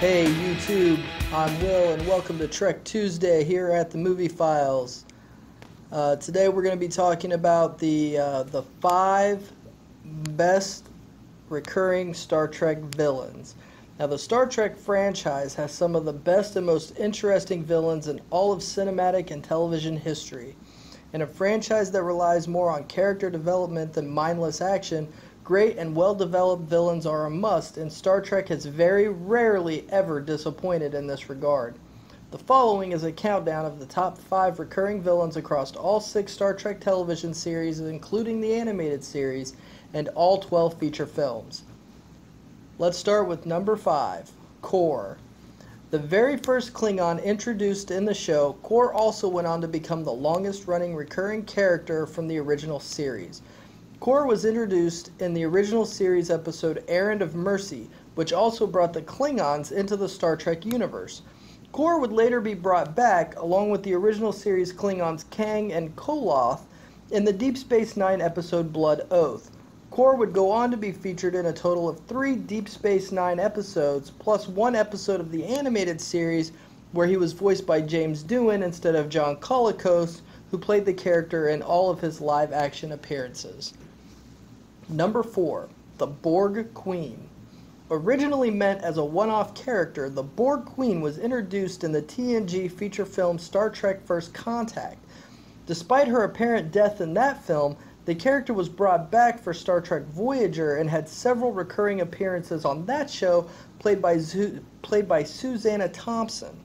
Hey YouTube, I'm Will and welcome to Trek Tuesday here at the Movie Files. Today we're going to be talking about the 5 best recurring Star Trek villains. Now the Star Trek franchise has some of the best and most interesting villains in all of cinematic and television history. In a franchise that relies more on character development than mindless action, great and well-developed villains are a must, and Star Trek has very rarely ever disappointed in this regard. The following is a countdown of the top 5 recurring villains across all 6 Star Trek television series, including the animated series, and all 12 feature films. Let's start with number 5, Kor. The very first Klingon introduced in the show, Kor also went on to become the longest-running recurring character from the original series. Kor was introduced in the original series episode Errand of Mercy, which also brought the Klingons into the Star Trek universe. Kor would later be brought back, along with the original series Klingons Kang and Koloth, in the Deep Space Nine episode Blood Oath. Kor would go on to be featured in a total of 3 Deep Space Nine episodes, plus 1 episode of the animated series where he was voiced by James Doohan instead of John Colicos, who played the character in all of his live-action appearances. Number 4, the Borg Queen. Originally meant as a one-off character, the Borg Queen was introduced in the TNG feature film Star Trek First Contact. Despite her apparent death in that film, the character was brought back for Star Trek Voyager and had several recurring appearances on that show, played by Susanna Thompson.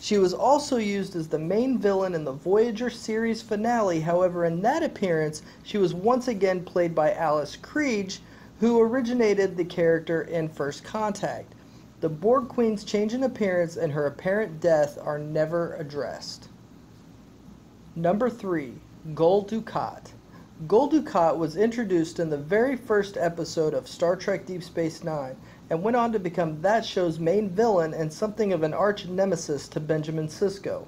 She was also used as the main villain in the Voyager series finale. However, in that appearance, she was once again played by Alice Krige, who originated the character in First Contact. The Borg Queen's change in appearance and her apparent death are never addressed. Number 3, Gul Dukat. Gul Dukat was introduced in the very first episode of Star Trek Deep Space Nine, and went on to become that show's main villain and something of an arch-nemesis to Benjamin Sisko.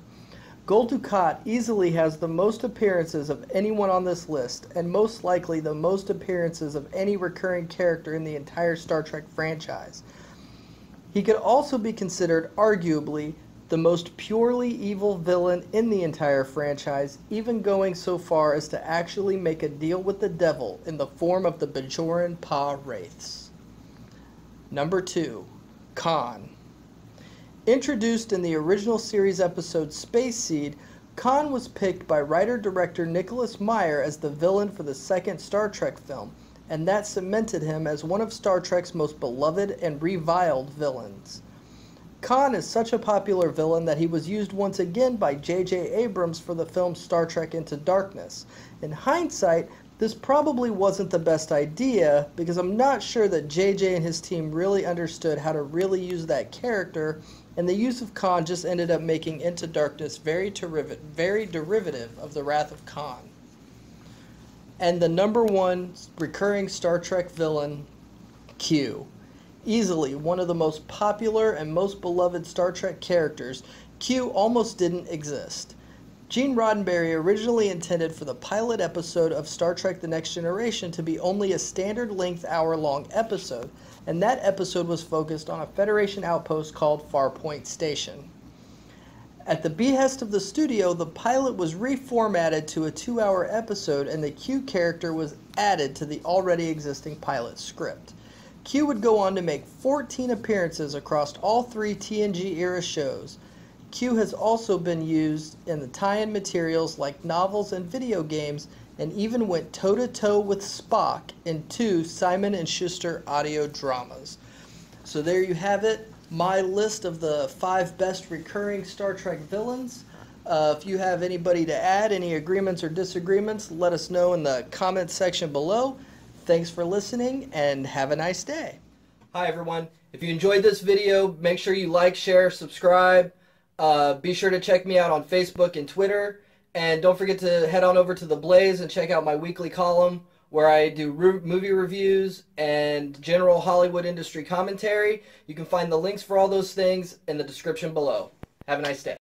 Gul Dukat easily has the most appearances of anyone on this list, and most likely the most appearances of any recurring character in the entire Star Trek franchise. He could also be considered, arguably, the most purely evil villain in the entire franchise, even going so far as to actually make a deal with the devil in the form of the Bajoran Pa Wraiths. Number 2, Khan. Introduced in the original series episode Space Seed, Khan was picked by writer-director Nicholas Meyer as the villain for the second Star Trek film, and that cemented him as one of Star Trek's most beloved and reviled villains. Khan is such a popular villain that he was used once again by J.J. Abrams for the film Star Trek Into Darkness. In hindsight, this probably wasn't the best idea, because I'm not sure that JJ and his team really understood how to really use that character, and the use of Khan just ended up making Into Darkness very derivative of the Wrath of Khan. And the number 1 recurring Star Trek villain, Q. Easily one of the most popular and most beloved Star Trek characters, Q almost didn't exist. Gene Roddenberry originally intended for the pilot episode of Star Trek The Next Generation to be only a standard-length hour-long episode, and that episode was focused on a Federation outpost called Farpoint Station. At the behest of the studio, the pilot was reformatted to a 2-hour episode, and the Q character was added to the already existing pilot script. Q would go on to make 14 appearances across all 3 TNG-era shows. Q has also been used in the tie-in materials like novels and video games, and even went toe-to-toe with Spock in 2 Simon & Schuster audio dramas. So there you have it, my list of the 5 best recurring Star Trek villains. If you have anybody to add, any agreements or disagreements, let us know in the comments section below. Thanks for listening, and have a nice day. Hi everyone, if you enjoyed this video, make sure you like, share, subscribe. Be sure to check me out on Facebook and Twitter, and don't forget to head on over to TheBlaze and check out my weekly column where I do movie reviews and general Hollywood industry commentary. You can find the links for all those things in the description below. Have a nice day.